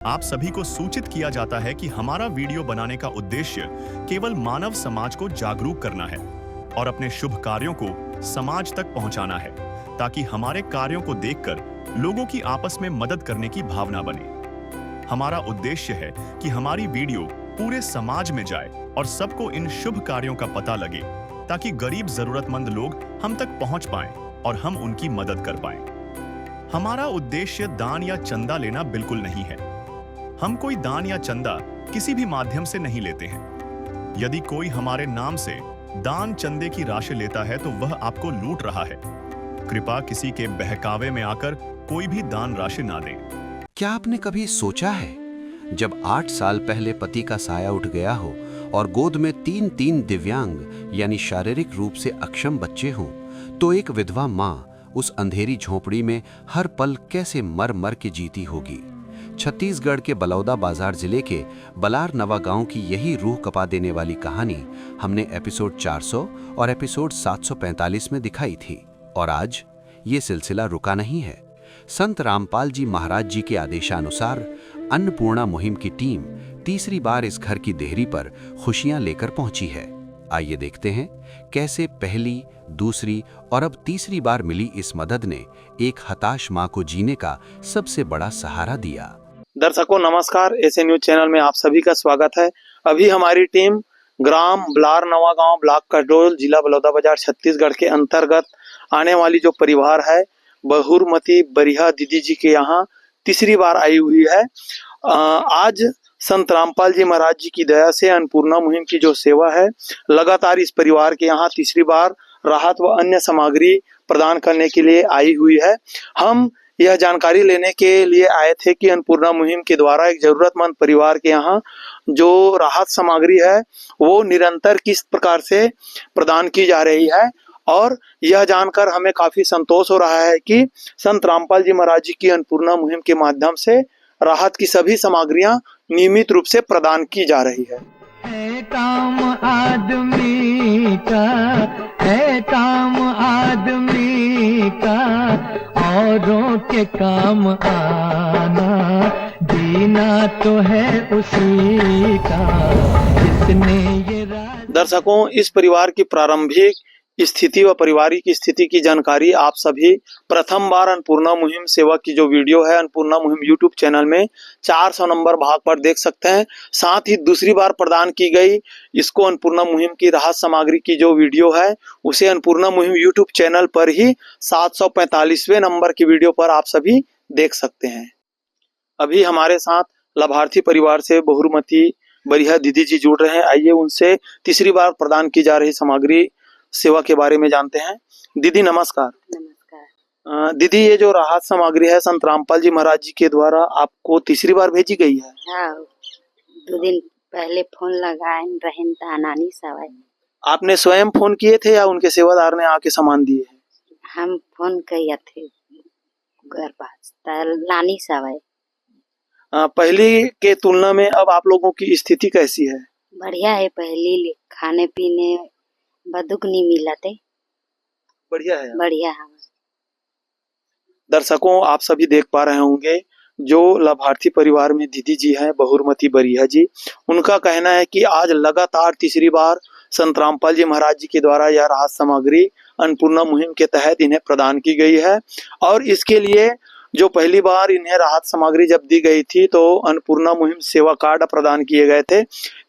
आप सभी को सूचित किया जाता है कि हमारा वीडियो बनाने का उद्देश्य केवल मानव समाज को जागरूक करना है और अपने शुभ कार्यों को समाज तक पहुंचाना है, ताकि हमारे कार्यों को देखकर लोगों की आपस में मदद करने की भावना बने। हमारा उद्देश्य है कि हमारी वीडियो पूरे समाज में जाए और सबको इन शुभ कार्यों का पता लगे, ताकि गरीब जरूरतमंद लोग हम तक पहुंच पाएं और हम उनकी मदद कर पाएं। हमारा उद्देश्य दान या चंदा लेना बिल्कुल नहीं है। हम कोई दान या चंदा किसी भी माध्यम से नहीं लेते हैं। यदि कोई हमारे नाम से दान चंदे की राशि लेता है तो वह आपको लूट रहा है। कृपया किसी के बहकावे में आकर कोई भी दान राशि ना दें। क्या आपने कभी सोचा है, जब 8 साल पहले पति का साया उठ गया हो और गोद में 3 दिव्यांग यानी शारीरिक रूप से अक्षम बच्चे हों, तो एक विधवा माँ उस अंधेरी झोपड़ी में हर पल कैसे मर मर के जीती होगी। छत्तीसगढ़ के बलौदा बाजार जिले के बलार नवा गांव की यही रूह कपा देने वाली कहानी हमने एपिसोड 400 और एपिसोड 745 में दिखाई थी, और आज ये सिलसिला रुका नहीं है। संत रामपाल जी महाराज जी के आदेशानुसार अन्नपूर्णा मुहिम की टीम तीसरी बार इस घर की देहरी पर खुशियां लेकर पहुंची है। आइए देखते हैं कैसे पहली, दूसरी और अब तीसरी बार मिली इस मदद ने एक हताश मां को जीने का सबसे बड़ा सहारा दिया। दर्शकों नमस्कार, एसए न्यूज चैनल में आप सभी का स्वागत है। अभी हमारी टीम ग्राम बलार नवा गांव, ब्लॉक कसडोल, जिला बलौदाबाजार, छत्तीसगढ़ के अंतर्गत आने वाली जो परिवार है बहुरमती बरिहा दीदी जी के यहाँ तीसरी बार आई हुई है। आज संत रामपाल जी महाराज जी की दया से अन्नपूर्णा मुहिम की जो सेवा है, लगातार इस परिवार के यहाँ तीसरी बार राहत व अन्य सामग्री प्रदान करने के लिए आई हुई है। हम यह जानकारी लेने के लिए आए थे कि अन्नपूर्णा मुहिम के द्वारा एक जरूरतमंद परिवार के यहाँ जो राहत सामग्री है वो निरंतर किस प्रकार से प्रदान की जा रही है, और यह जानकर हमें काफी संतोष हो रहा है कि संत रामपाल जी महाराज जी की अन्नपूर्णा मुहिम के माध्यम से राहत की सभी सामग्रियां नियमित रूप से प्रदान की जा रही है। काम आदमी का है, काम आदमी का औरों के काम आना, जीना तो है उसी का जिसने ये दर्शकों, इस परिवार की प्रारंभिक स्थिति व पारिवारिक स्थिति की जानकारी आप सभी प्रथम बार अन्नपूर्णा मुहिम सेवा की जो वीडियो है अन्नपूर्णा मुहिम यूट्यूब चैनल में 400 नंबर भाग पर देख सकते हैं। साथ ही दूसरी बार प्रदान की गई इसको अन्नपूर्णा मुहिम की राहत सामग्री की जो वीडियो है उसे अन्नपूर्णा मुहिम यूट्यूब चैनल पर ही 745वें नंबर की वीडियो पर आप सभी देख सकते हैं। अभी हमारे साथ लाभार्थी परिवार से बहुरमती बरिहा दीदी जी जुड़ रहे हैं। आइए उनसे तीसरी बार प्रदान की जा रही सामग्री सेवा के बारे में जानते हैं। दीदी नमस्कार। नमस्कार। दीदी, ये जो राहत सामग्री है संत रामपाल जी महाराज जी के द्वारा आपको तीसरी बार भेजी गई है। हाँ, 2 दिन पहले फोन लगाए रहन तानानी सवाई। आपने स्वयं फोन किए थे या उनके सेवादार ने आके सामान दिए हैं? हम फोन किए थे घर पास लानी सवाई। पहली के तुलना में अब आप लोगों की स्थिति कैसी है? बढ़िया है। पहले खाने पीने बदुक नहीं मिला थे। बढ़िया है। बढ़िया है। दर्शकों, आप सभी देख पा रहे होंगे जो लाभार्थी परिवार में दीदी जी हैं बहुरमती बरिहा जी, उनका कहना है कि आज लगातार तीसरी बार संत रामपाल जी महाराज जी के द्वारा यह राहत सामग्री अन्नपूर्णा मुहिम के तहत इन्हें प्रदान की गई है। और इसके लिए जो पहली बार इन्हें राहत सामग्री जब दी गई थी तो अन्नपूर्णा मुहिम सेवा कार्ड प्रदान किए गए थे,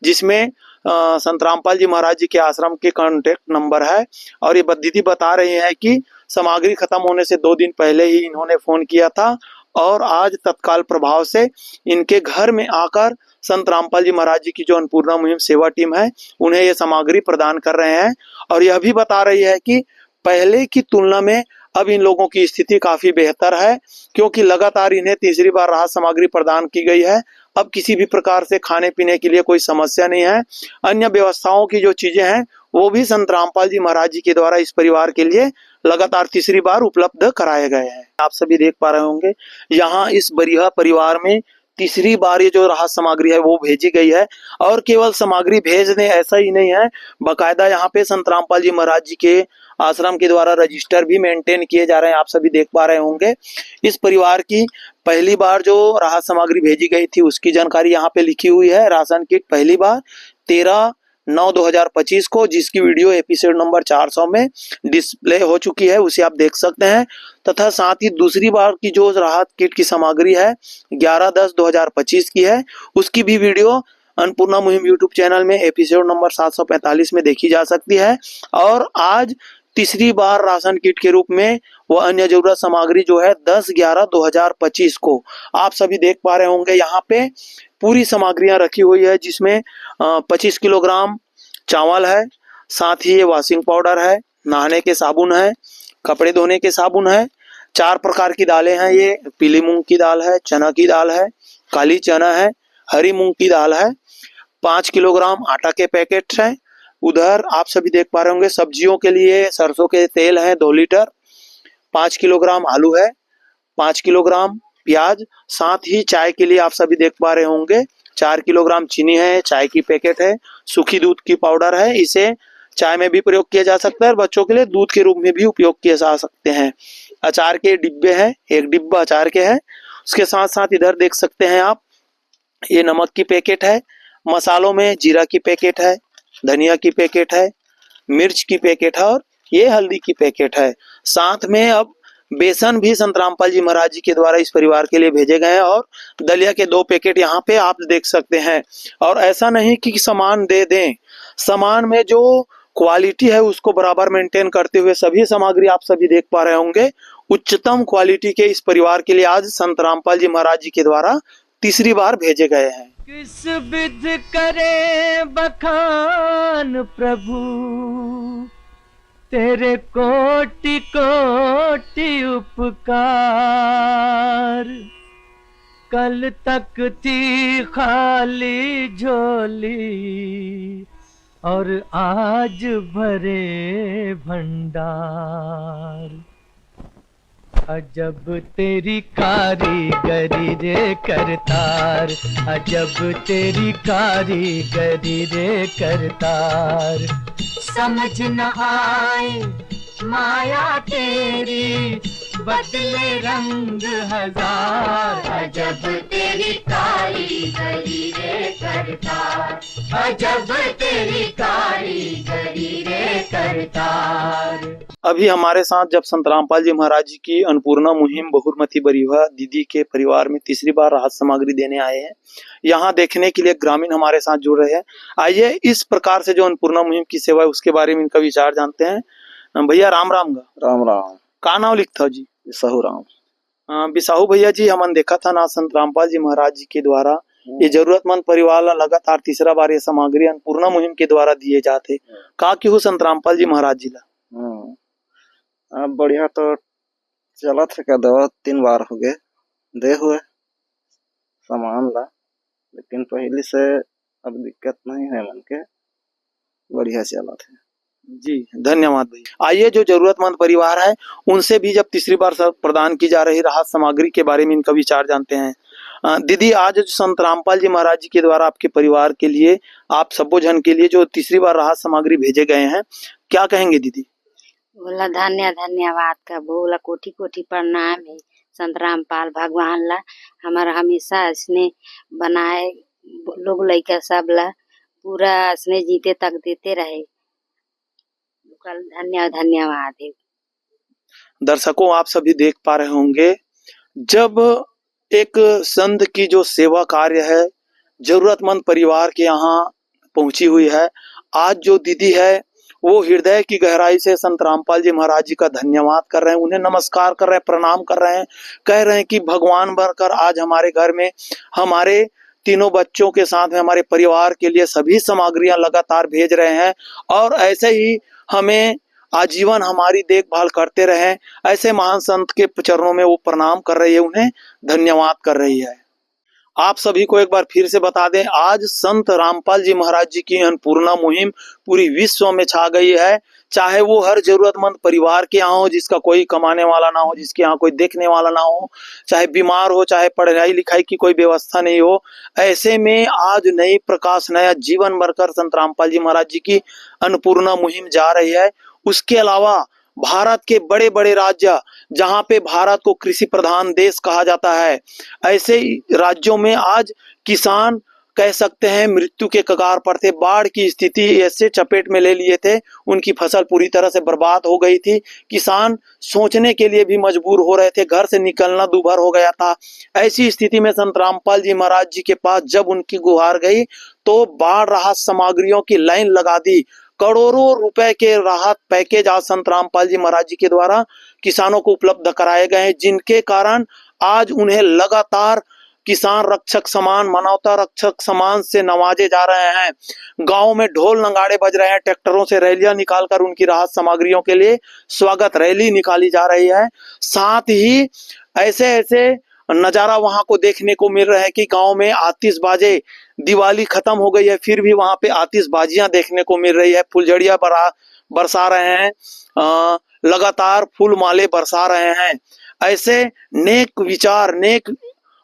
जिसमें संत रामपाल जी महाराज जी के आश्रम के कांटेक्ट नंबर है। और ये दीदी बता रही है कि सामग्री खत्म होने से 2 दिन पहले ही इन्होंने फोन किया था और आज तत्काल प्रभाव से इनके घर में आकर संत रामपाल जी महाराज जी की जो अन्नपूर्णा मुहिम सेवा टीम है उन्हें ये सामग्री प्रदान कर रहे हैं। और यह भी बता रही है कि पहले की तुलना में अब इन लोगों की स्थिति काफी बेहतर है, क्योंकि लगातार इन्हें तीसरी बार राहत सामग्री प्रदान की गई है। अब किसी भी प्रकार से खाने पीने के लिए कोई समस्या नहीं है। अन्य व्यवस्थाओं की जो चीजें हैं वो भी संत रामपाल जी महाराज जी के द्वारा इस परिवार के लिए लगातार तीसरी बार उपलब्ध कराए गए हैं। आप सभी देख पा रहे होंगे यहाँ इस बरिहा परिवार में तीसरी बार ये जो राहत सामग्री है वो भेजी गई है। और केवल सामग्री भेजने ऐसा ही नहीं है, बकायदा यहाँ पे संत रामपाल जी महाराज जी के आश्रम के द्वारा रजिस्टर भी मेंटेन किए जा रहे हैं, आप सभी देख पा रहे होंगे। इस परिवार की पहली बार जो राहत सामग्री भेजी गई थी उसकी जानकारी यहाँ पे लिखी हुई है। राशन किट पहली बार 13/9/2025 को, जिसकी वीडियो एपिसोड नंबर 400 में डिस्प्ले हो चुकी है, उसे आप देख सकते हैं। तथा साथ ही दूसरी बार की जो राहत किट की सामग्री है 11/10/2025 की है, उसकी भी वीडियो अन्नपूर्णा मुहिम यूट्यूब चैनल में एपिसोड नंबर 745 में देखी जा सकती है। और आज तीसरी बार राशन किट के रूप में वो अन्य जरूरत सामग्री जो है 10/11/2025 को, आप सभी देख पा रहे होंगे यहाँ पे पूरी सामग्रियां रखी हुई है, जिसमें 25 किलोग्राम चावल है, साथ ही ये वॉशिंग पाउडर है, नहाने के साबुन है, कपड़े धोने के साबुन है, 4 प्रकार की दालें हैं, ये पीली मूंग की दाल है, चना की दाल है, काली चना है, हरी मूंग की दाल है, 5 किलोग्राम आटा के पैकेट हैं। उधर आप सभी देख पा रहे होंगे सब्जियों के लिए सरसों के तेल है 2 लीटर, 5 किलोग्राम आलू है, 5 किलोग्राम प्याज, साथ ही चाय के लिए आप सभी देख पा रहे होंगे 4 किलोग्राम चीनी है, चाय की पैकेट है, सूखी दूध की पाउडर है, इसे चाय में भी प्रयोग किया जा सकता है और बच्चों के लिए दूध के रूप में भी उपयोग किए जा सकते हैं। अचार के डिब्बे हैं, 1 डिब्बा अचार के है। उसके साथ साथ इधर देख सकते हैं आप, ये नमक की पैकेट है, मसालों में जीरा की पैकेट है, धनिया की पैकेट है, मिर्च की पैकेट है और ये हल्दी की पैकेट है। साथ में अब बेसन भी संत रामपाल जी महाराज जी के द्वारा इस परिवार के लिए भेजे गए हैं और दलिया के 2 पैकेट यहाँ पे आप देख सकते हैं। और ऐसा नहीं कि सामान दे दें, सामान में जो क्वालिटी है उसको बराबर मेंटेन करते हुए सभी सामग्री आप सभी देख पा रहे होंगे उच्चतम क्वालिटी के इस परिवार के लिए आज संत रामपाल जी महाराज जी के द्वारा तीसरी बार भेजे गए हैं। किस विध करे बखान प्रभु, तेरे कोटि कोटि उपकार। कल तक थी खाली झोली और आज भरे भंडार। अजब तेरी कारीगरी रे करतार, अजब तेरी कारीगरी रे करतार। समझ न आए माया तेरी, बदले रंग हजार। अजब तेरी कारीगरी रे करतार, अजब तेरी कारीगरी रे करतार। अभी हमारे साथ जब संत रामपाल जी महाराज जी की अन्नपूर्णा मुहिम बहुरमती बरीहा दीदी के परिवार में तीसरी बार राहत सामग्री देने आए हैं, यहाँ देखने के लिए ग्रामीण हमारे साथ जुड़ रहे हैं। आइए इस प्रकार से जो अन्नपूर्णा मुहिम की सेवा है उसके बारे में इनका विचार जानते हैं। भैया राम राम गा। राम राम। का नाम लिखता जी? बिसाहू राम। बिसाहू भैया जी, हमन देखा था ना संत रामपाल जी महाराज जी के द्वारा ये जरूरतमंद परिवार लगातार तीसरा बार ये सामग्री अन्नपूर्णा मुहिम के द्वारा दिए जाते, का क्यों संत रामपाल जी महाराज जी ला? अब बढ़िया तो चला था का 2-3 बार हो गए दे हुए सामान ला, लेकिन पहले से अब दिक्कत नहीं है, मन के बढ़िया चला था जी। धन्यवाद भैया। आइए जो जरूरतमंद परिवार है उनसे भी जब तीसरी बार प्रदान की जा रही राहत सामग्री के बारे में इनका विचार जानते हैं। दीदी, आज जो संत रामपाल जी महाराज जी के द्वारा आपके परिवार के लिए, आप सबो जन के लिए जो तीसरी बार राहत सामग्री भेजे गए हैं, क्या कहेंगे दीदी? बोला धन्यवाद का बोला कोटि कोटि प्रणाम है संत रामपाल भगवान ला, हमारा हमेशा इसने बनाए लोग लइका सब ला पूरा इसने जीते तक देते रहे। धन्यवाद है। दर्शकों, आप सभी देख पा रहे होंगे जब एक संत की जो सेवा कार्य है जरूरतमंद परिवार के यहाँ पहुंची हुई है, आज जो दीदी है वो हृदय की गहराई से संत रामपाल जी महाराज जी का धन्यवाद कर रहे हैं, उन्हें नमस्कार कर रहे हैं, प्रणाम कर रहे हैं, कह रहे हैं कि भगवान बनकर आज हमारे घर में हमारे तीनों बच्चों के साथ में हमारे परिवार के लिए सभी सामग्रियां लगातार भेज रहे हैं और ऐसे ही हमें आजीवन हमारी देखभाल करते रहें। ऐसे महान संत के चरणों में वो प्रणाम कर रही है, उन्हें धन्यवाद कर रही है। आप सभी को एक बार फिर से बता दें, आज संत रामपाल जी महाराज जी की अन्नपूर्णा मुहिम पूरी विश्व में छा गई है। चाहे वो हर जरूरतमंद परिवार के यहाँ हो, जिसका कोई कमाने वाला ना हो, जिसके यहाँ कोई देखने वाला ना हो, चाहे बीमार हो, चाहे पढ़ाई लिखाई की कोई व्यवस्था नहीं हो, ऐसे में आज नई प्रकाश, नया जीवन भरकर संत रामपाल जी महाराज जी की अन्नपूर्णा मुहिम जा रही है। उसके अलावा भारत के बड़े बड़े राज्य, जहां पे भारत को कृषि प्रधान देश कहा जाता है, ऐसे राज्यों में आज किसान कह सकते हैं मृत्यु के कगार पर थे। बाढ़ की स्थिति ऐसे चपेट में ले लिए थे, उनकी फसल पूरी तरह से बर्बाद हो गई थी। किसान सोचने के लिए भी मजबूर हो रहे थे, घर से निकलना दूभर हो गया था। ऐसी स्थिति में संत रामपाल जी महाराज जी के पास जब उनकी गुहार गई तो बाढ़ राहत सामग्रियों की लाइन लगा दी। करोड़ों रुपए के राहत पैकेज आज संत रामपाल जी महाराज जी के द्वारा किसानों को उपलब्ध कराए गए हैं, जिनके कारण आज उन्हें लगातार किसान रक्षक सम्मान, मानवता रक्षक सम्मान से नवाजे जा रहे हैं। गांव में ढोल नगाड़े बज रहे हैं, ट्रैक्टरों से रैलियां निकालकर उनकी राहत सामग्रियों के लिए स्वागत रैली निकाली जा रही है। साथ ही ऐसे ऐसे नजारा वहां को देखने को मिल रहा है कि गांव में आतिशबाजी, दिवाली खत्म हो गई है फिर भी वहां पे आतिशबाजियां देखने को मिल रही है। फुलझड़ियां बरसा रहे हैं, लगातार फूल माले बरसा रहे हैं। ऐसे नेक विचार, नेक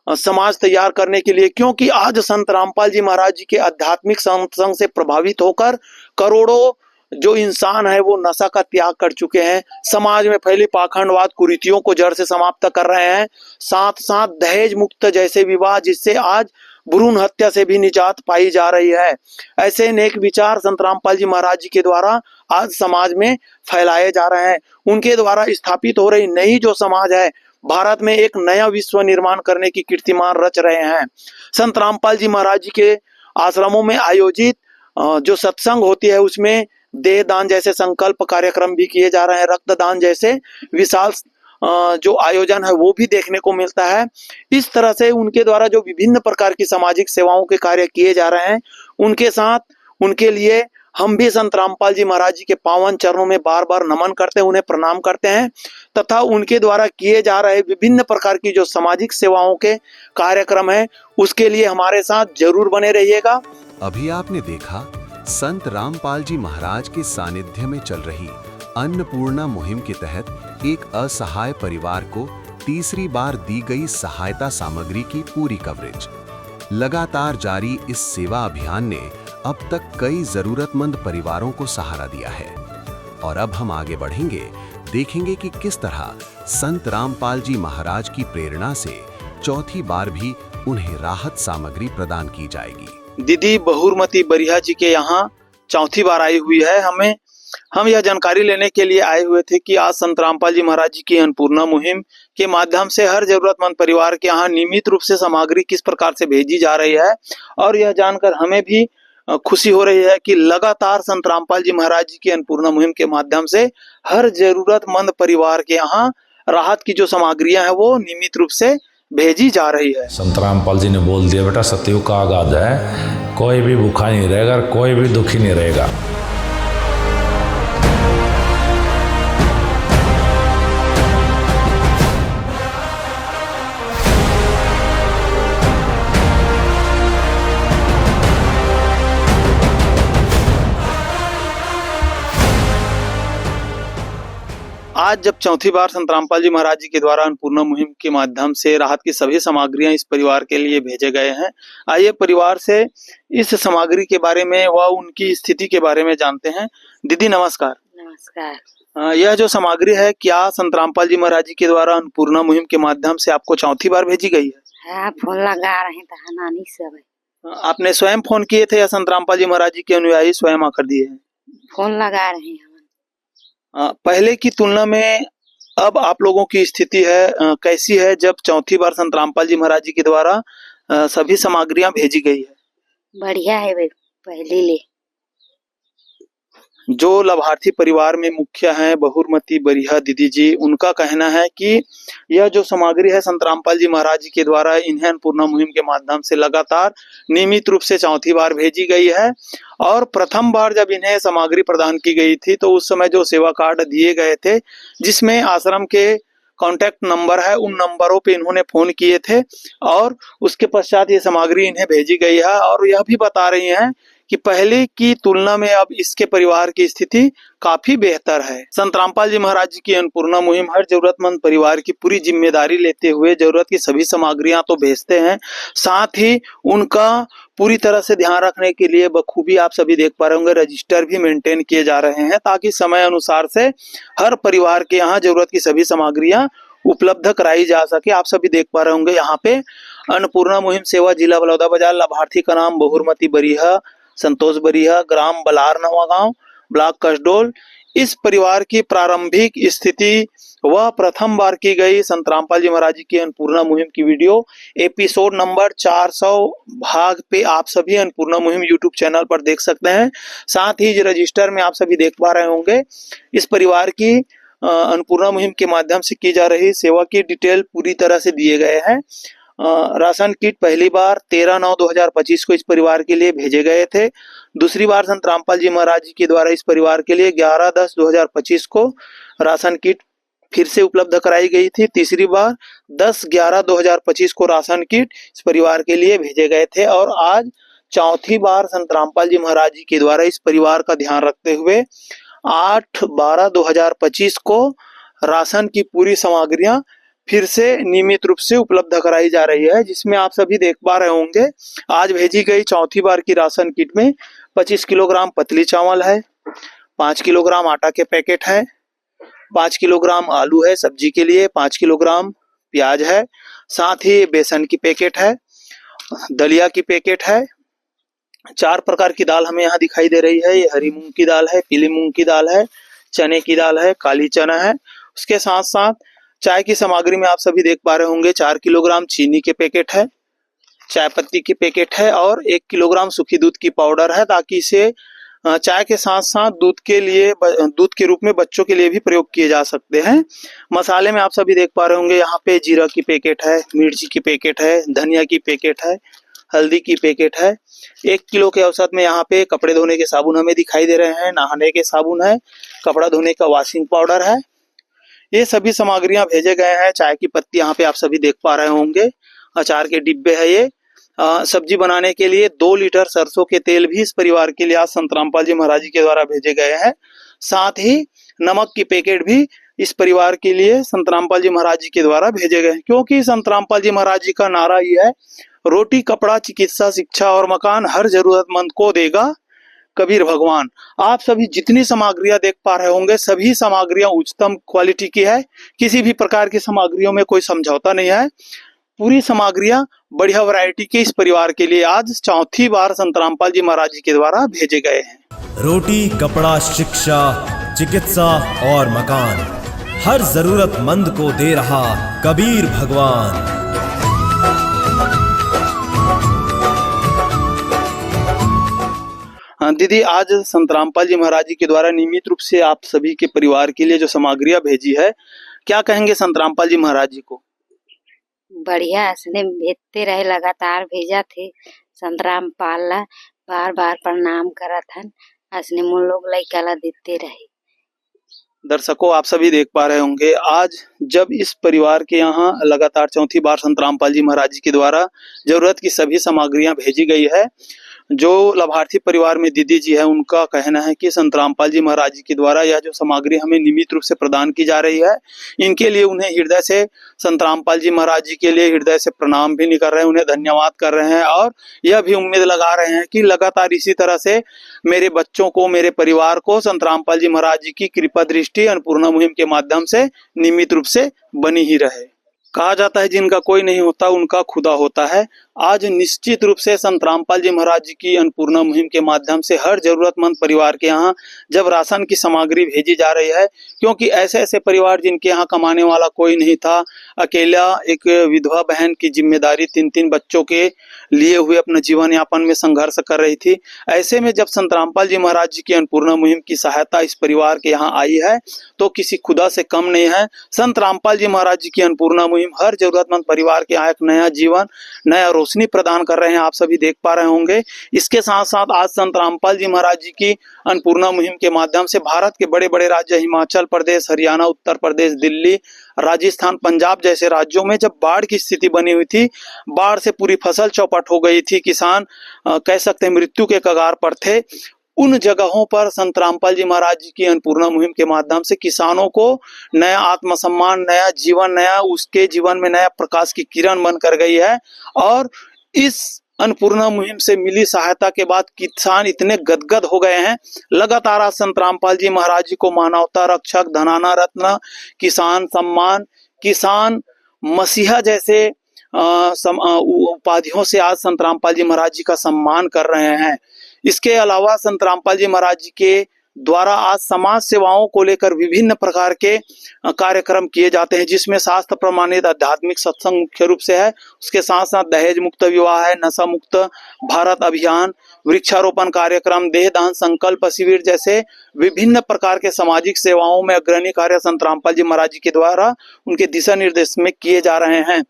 समाज तैयार करने के लिए, क्योंकि आज संत रामपाल जी महाराज जी के आध्यात्मिक सत्संग से प्रभावित होकर करोड़ों जो इंसान है वो नशा का त्याग कर चुके हैं, समाज में फैली पाखंडवाद कुरीतियों को जड़ से समाप्त कर रहे हैं। साथ साथ दहेज मुक्त जैसे विवाह, जिससे आज भ्रूण हत्या से भी निजात पाई जा रही है। ऐसे नेक विचार संत रामपाल जी महाराज जी के द्वारा आज समाज में फैलाए जा रहे हैं। उनके द्वारा स्थापित हो रही नई जो समाज है, भारत में एक नया विश्व निर्माण करने की कीर्तिमान रच रहे हैं। संत रामपाल जी महाराज जी के आश्रमों में आयोजित जो सत्संग होती है, उसमें देह दान जैसे संकल्प कार्यक्रम भी किए जा रहे हैं। रक्तदान जैसे विशाल जो आयोजन है वो भी देखने को मिलता है। इस तरह से उनके द्वारा जो विभिन्न प्रकार की सामाजिक सेवाओं के कार्य किए जा रहे हैं, उनके साथ उनके लिए हम भी संत रामपाल जी महाराज जी के पावन चरणों में बार बार नमन करते हैं, उन्हें प्रणाम करते हैं तथा उनके द्वारा किए जा रहे विभिन्न प्रकार की जो सामाजिक सेवाओं के कार्यक्रम है, उसके लिए हमारे साथ जरूर बने रहिएगा। अभी आपने देखा संत रामपाल जी महाराज के सानिध्य में चल रही अन्नपूर्णा मुहिम के तहत एक असहाय परिवार को तीसरी बार दी गई सहायता सामग्री की पूरी कवरेज। लगातार जारी इस सेवा अभियान ने अब तक कई जरूरतमंद परिवारों को सहारा दिया है और अब हम आगे बढ़ेंगे, देखेंगे कि किस तरह संत रामपाल जी महाराज की प्रेरणा से चौथी बार भी उन्हें राहत सामग्री प्रदान की जाएगी। दीदी बहुरमती बरिया जी के यहाँ चौथी बार आई हुई है। हम यह जानकारी लेने के लिए आए हुए थे कि आज संत रामपाल जी महाराज जी की अन्नपूर्णा मुहिम के माध्यम से हर जरूरतमंद परिवार के यहाँ नियमित रूप से सामग्री किस प्रकार से भेजी जा रही है, और यह जानकर हमें भी खुशी हो रही है कि लगातार संत रामपाल जी महाराज जी की अन्नपूर्णा मुहिम के माध्यम से हर जरूरतमंद परिवार के यहाँ राहत की जो सामग्रियां हैं वो नियमित रूप से भेजी जा रही है। संत रामपाल जी ने बोल दिया, बेटा सतयुग का आगाज है, कोई भी भूखा नहीं रहेगा, कोई भी दुखी नहीं रहेगा। आज जब चौथी बार संत रामपाल जी महाराज जी के द्वारा अन्नपूर्णा मुहिम के माध्यम से राहत की सभी सामग्रियां इस परिवार के लिए भेजे गए हैं, आइए परिवार से इस सामग्री के बारे में व उनकी स्थिति के बारे में जानते हैं। दीदी नमस्कार। नमस्कार। यह जो सामग्री है, क्या संत रामपाल जी महाराज जी के द्वारा अन्नपूर्णा मुहिम के माध्यम से आपको चौथी बार भेजी गई है? हाँ, फोन लगा रहे हैं नानी सब। आपने स्वयं फोन किए थे या संत रामपाल जी महाराज जी के अनुयायी स्वयं आकर दिए हैं? फोन लगा रहे हैं। पहले की तुलना में अब आप लोगों की स्थिति है कैसी है, जब चौथी बार संत रामपाल जी महाराज जी के द्वारा सभी सामग्रियां भेजी गई है? बढ़िया है भाई, पहले ले। जो लाभार्थी परिवार में मुखिया हैं बहुरमती बरिया दीदी जी, उनका कहना है कि यह जो सामग्री है संत रामपाल जी महाराज जी के द्वारा इन्हें अन्नपूर्णा मुहिम के माध्यम से लगातार नियमित रूप से चौथी बार भेजी गई है। और प्रथम बार जब इन्हें सामग्री प्रदान की गई थी तो उस समय जो सेवा कार्ड दिए गए थे, जिसमें आश्रम के कांटेक्ट नंबर है, उन नंबरों पे इन्होंने फोन किए थे और उसके पश्चात ये सामग्री इन्हें भेजी गई है और यह भी बता रही हैं कि पहले की तुलना में अब इसके परिवार की स्थिति काफी बेहतर है। संत रामपाल जी महाराज जी की अन्नपूर्णा मुहिम हर जरूरतमंद परिवार की पूरी जिम्मेदारी लेते हुए जरूरत की सभी सामग्रियां तो भेजते हैं, साथ ही उनका पूरी तरह से ध्यान रखने के लिए बखूबी आप सभी देख पा रहे होंगे रजिस्टर भी मेंटेन किए जा रहे हैं ताकि समय अनुसार से हर परिवार के यहाँ जरूरत की सभी सामग्रियां उपलब्ध कराई जा सके। आप सभी देख पा रहे होंगे यहाँ पे अन्नपूर्णा मुहिम सेवा जिला बलौदाबाजार, लाभार्थी का नाम बहुरमती बरिहा, संतोष बरिहा, ग्राम बलार नवागांव, ब्लॉक कसडोल। इस परिवार की प्रारंभिक स्थिति वह प्रथम बार की गई संत रामपाल जी महाराज जी की अन्नपूर्णा मुहिम की वीडियो एपिसोड नंबर 400 भाग पे आप सभी अन्नपूर्णा मुहिम यूट्यूब चैनल पर देख सकते हैं। साथ ही रजिस्टर में आप सभी देख पा रहे होंगे इस परिवार की अन्नपूर्णा मुहिम के माध्यम से की जा रही सेवा की डिटेल पूरी तरह से दिए गए हैं। राशन किट पहली बार 13/9/2025 को इस परिवार के लिए भेजे गए थे। दूसरी बार संत रामपाल जी महाराज जी के द्वारा इस परिवार के लिए 11/10/2025 को राशन किट फिर से उपलब्ध कराई गई थी। तीसरी बार 10/11/2025 को राशन किट इस परिवार के लिए भेजे गए थे और आज चौथी बार संत रामपाल जी महाराज जी के द्वारा इस परिवार का ध्यान रखते हुए 8/12/2025 को राशन की पूरी सामग्रियां फिर से नियमित रूप से उपलब्ध कराई जा रही है, जिसमें आप सभी देख पा रहे होंगे आज भेजी गई चौथी बार की राशन किट में 25 किलोग्राम पतली चावल है, 5 किलोग्राम आटा के पैकेट है, 5 किलोग्राम आलू है सब्जी के लिए, 5 किलोग्राम प्याज है, साथ ही बेसन की पैकेट है, दलिया की पैकेट है, 4 प्रकार की दाल हमें यहाँ दिखाई दे रही है। ये हरी मूंग की दाल है, पीली मूंग की दाल है, चने की दाल है, काली चना है। उसके साथ साथ चाय की सामग्री में आप सभी देख पा रहे होंगे 4 किलोग्राम चीनी के पैकेट है, चाय पत्ती की पैकेट है और 1 किलोग्राम सूखी दूध की पाउडर है ताकि इसे चाय के साथ साथ दूध के रूप में बच्चों के लिए भी प्रयोग किए जा सकते हैं। मसाले में आप सभी देख पा रहे होंगे यहाँ पे जीरा की पैकेट है, मिर्ची की पैकेट है, धनिया की पैकेट है, हल्दी की पैकेट है। 1 किलो के औसत में यहाँ पे कपड़े धोने के साबुन हमें दिखाई दे रहे हैं, नहाने के साबुन है, कपड़ा धोने का वॉशिंग पाउडर है। ये सभी सामग्रियां भेजे गए हैं। चाय की पत्ती यहाँ पे आप सभी देख पा रहे होंगे, अचार के डिब्बे है ये। सब्जी बनाने के लिए 2 लीटर सरसों के तेल भी इस परिवार के लिए आज संत रामपाल जी महाराज जी के द्वारा भेजे गए हैं। साथ ही नमक की पैकेट भी इस परिवार के लिए संत रामपाल जी महाराज जी के द्वारा भेजे गए हैं, क्योंकि संत रामपाल जी महाराज जी का नारा ये है, रोटी कपड़ा चिकित्सा शिक्षा और मकान हर जरूरतमंद को देगा कबीर भगवान। आप सभी जितनी सामग्रियां देख पा रहे होंगे सभी सामग्रियां उच्चतम क्वालिटी की है, किसी भी प्रकार की सामग्रियों में कोई समझौता नहीं है। पूरी सामग्रियां बढ़िया वैरायटी के इस परिवार के लिए आज चौथी बार संत रामपाल जी महाराज जी के द्वारा भेजे गए हैं। रोटी कपड़ा शिक्षा चिकित्सा और मकान हर जरूरतमंद को दे रहा कबीर भगवान। दीदी, आज संत रामपाल जी महाराज जी के द्वारा नियमित रूप से आप सभी के परिवार के लिए जो सामग्रियां भेजी है, क्या कहेंगे संत रामपाल जी महाराज जी को? बढ़िया असने भेजते रहे, लगातार भेजा थे। संत रामपाल ला बार बार प्रणाम करत हन, असने मुन लोग लइका ला देते रहे। दर्शकों, आप सभी देख पा रहे होंगे आज जब इस परिवार के यहाँ लगातार चौथी बार संत रामपाल जी महाराज जी के द्वारा जरूरत की सभी सामग्रियां भेजी गई है। जो लाभार्थी परिवार में दीदी जी है उनका कहना है कि संत रामपाल जी महाराज जी के द्वारा यह जो सामग्री हमें नियमित रूप से प्रदान की जा रही है, इनके लिए उन्हें हृदय से संत रामपाल जी महाराज जी के लिए हृदय से प्रणाम भी नहीं कर रहे हैं, उन्हें धन्यवाद कर रहे हैं और यह भी उम्मीद लगा रहे हैं कि लगातार इसी तरह से मेरे बच्चों को, मेरे परिवार को संत रामपाल जी महाराज जी की कृपा दृष्टि अन्नपूर्णा मुहिम के माध्यम से नियमित रूप से बनी ही रहे। कहा जाता है जिनका कोई नहीं होता उनका खुदा होता है। आज निश्चित रूप से संत रामपाल जी महाराज जी की अन्नपूर्णा मुहिम के माध्यम से हर जरूरतमंद परिवार के यहाँ जब राशन की सामग्री भेजी जा रही है, क्योंकि ऐसे ऐसे परिवार जिनके यहाँ कमाने वाला कोई नहीं था, अकेला एक विधवा बहन की जिम्मेदारी 3-3 बच्चों के लिए हुए अपने जीवन यापन में संघर्ष कर रही थी, ऐसे में जब संत रामपाल जी महाराज जी की अन्नपूर्णा मुहिम की सहायता इस परिवार के यहाँ आई है तो किसी खुदा से कम नहीं है। संत रामपाल जी महाराज जी की अन्नपूर्णा मुहिम हर जरूरतमंद परिवार के यहाँ एक नया जीवन, नया रोशनी प्रदान कर रहे हैं, आप सभी देख पा रहे होंगे। इसके साथ साथ आज संत रामपाल जी महाराज जी की अन्नपूर्णा मुहिम के माध्यम से भारत के बड़े बड़े राज्य हिमाचल प्रदेश, हरियाणा, उत्तर प्रदेश, दिल्ली, राजस्थान, पंजाब जैसे राज्यों में जब बाढ़ की स्थिति बनी हुई थी, बाढ़ से पूरी फसल चौपट हो गई थी, किसान कह सकते हैं मृत्यु के कगार पर थे, उन जगहों पर संत रामपाल जी महाराज जी की अन्नपूर्णा मुहिम के माध्यम से किसानों को नया आत्मसम्मान, नया जीवन, नया उसके जीवन में नया प्रकाश की किरण बनकर गई है। और इस अन्नपूर्णा मुहिम से मिली सहायता के बाद किसान इतने गदगद हो गए हैं। लगातार आज संत रामपाल जी महाराज जी को मानवता रक्षक, धनाना रत्न, किसान सम्मान, किसान मसीहा जैसे उपाधियों से आज संत रामपाल जी महाराज जी का सम्मान कर रहे हैं। इसके अलावा संत रामपाल जी महाराज जी के द्वारा आज समाज सेवाओं को लेकर विभिन्न प्रकार के कार्यक्रम किए जाते हैं, जिसमें शास्त्र प्रमाणित आध्यात्मिक सत्संग मुख्य रूप से है। उसके साथ साथ दहेज मुक्त विवाह है, नशा मुक्त भारत अभियान, वृक्षारोपण कार्यक्रम, देहदान संकल्प शिविर जैसे विभिन्न प्रकार के सामाजिक सेवाओं में अग्रणी कार्य संत रामपाल जी महाराज जी के द्वारा उनके दिशा निर्देश में किए जा रहे हैं।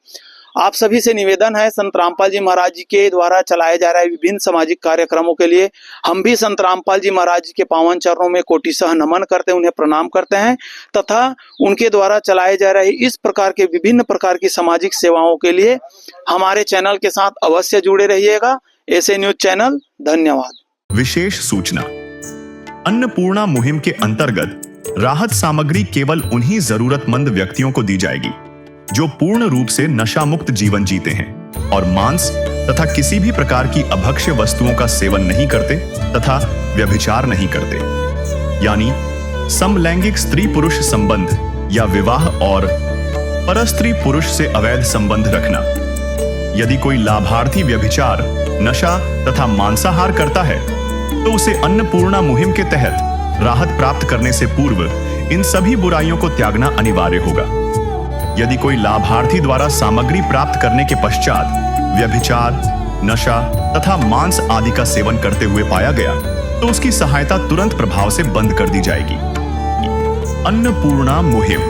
आप सभी से निवेदन है, संत रामपाल जी महाराज जी के द्वारा चलाए जा रहे विभिन्न सामाजिक कार्यक्रमों के लिए हम भी संत रामपाल जी महाराज जी के पावन चरणों में कोटिशः नमन करते हैं, उन्हें प्रणाम करते हैं तथा उनके द्वारा चलाए जा रहे इस प्रकार के विभिन्न प्रकार की सामाजिक सेवाओं के लिए हमारे चैनल के साथ अवश्य जुड़े रहिएगा। ऐसे न्यूज चैनल, धन्यवाद। विशेष सूचना, अन्नपूर्णा मुहिम के अंतर्गत राहत सामग्री केवल उन्हीं जरूरतमंद व्यक्तियों को दी जाएगी जो पूर्ण रूप से नशा मुक्त जीवन जीते हैं और मांस तथा किसी भी प्रकार की अभक्ष्य वस्तुओं का सेवन नहीं करते तथा व्यभिचार नहीं करते, यानी समलैंगिक स्त्री पुरुष संबंध या विवाह और परस्त्री पुरुष से अवैध संबंध रखना। यदि कोई लाभार्थी व्यभिचार, नशा तथा मांसाहार करता है तो उसे अन्नपूर्णा मुहिम के तहत राहत प्राप्त करने से पूर्व इन सभी बुराइयों को त्यागना अनिवार्य होगा। यदि कोई लाभार्थी द्वारा सामग्री प्राप्त करने के पश्चात व्यभिचार, नशा तथा मांस आदि का सेवन करते हुए पाया गया तो उसकी सहायता तुरंत प्रभाव से बंद कर दी जाएगी। अन्नपूर्णा मुहिम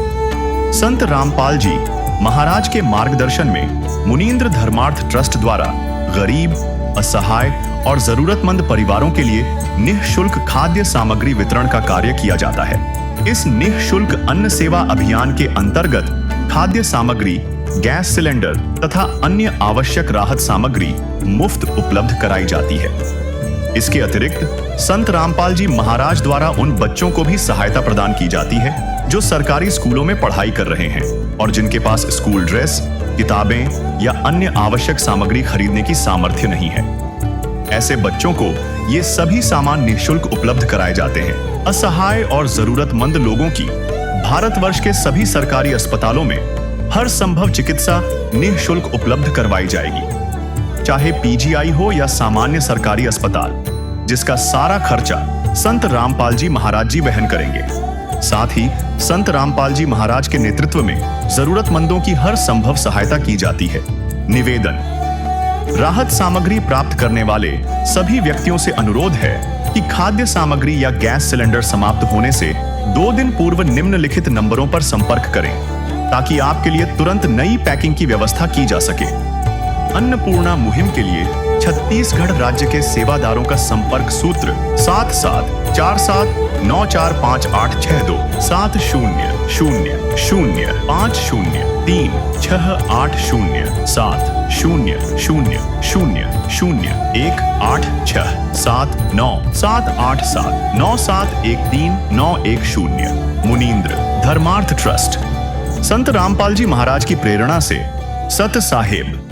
संत रामपाल जी महाराज के मार्गदर्शन में मुनींद्र धर्मार्थ ट्रस्ट द्वारा गरीब, असहाय और जरूरतमंद परिवारों के लिए निःशुल्क खाद्य सामग्री वितरण का कार्य किया जाता है। इस निःशुल्क अन्न सेवा अभियान के अंतर्गत खाद्य सामग्री, गैस सिलेंडर तथा अन्य आवश्यक राहत सामग्री मुफ्त उपलब्ध कराई जाती है। इसके अतिरिक्त संत रामपाल जी महाराज द्वारा उन बच्चों को भी सहायता प्रदान की जाती है जो सरकारी स्कूलों में पढ़ाई कर रहे हैं और जिनके पास स्कूल ड्रेस, किताबें या अन्य आवश्यक सामग्री खरीदने की सामर्थ्य नहीं है। ऐसे बच्चों को ये सभी सामान निःशुल्क उपलब्ध कराए जाते हैं। असहाय और जरूरतमंद लोगों की भारतवर्ष के सभी सरकारी अस्पतालों में हर संभव चिकित्सा निःशुल्क उपलब्ध करवाई जाएगी, चाहे पीजीआई हो या सामान्य सरकारी अस्पताल, जिसका सारा खर्चा संत रामपाल जी महाराज जी वहन करेंगे। साथ ही संत रामपाल जी महाराज के नेतृत्व में जरूरतमंदों की हर संभव सहायता की जाती है। निवेदन, राहत सामग्री प्राप्त करने वाले सभी व्यक्तियों से अनुरोध है कि खाद्य सामग्री या गैस सिलेंडर समाप्त होने से 2 दिन पूर्व निम्नलिखित नंबरों पर संपर्क करें ताकि आपके लिए तुरंत नई पैकिंग की व्यवस्था की जा सके। अन्नपूर्णा मुहिम के लिए छत्तीसगढ़ राज्य के सेवादारों का संपर्क सूत्र 7747945862 700018679018679787139110 मुनींद्र धर्मार्थ ट्रस्ट। संत रामपाल जी महाराज की प्रेरणा से सत साहेब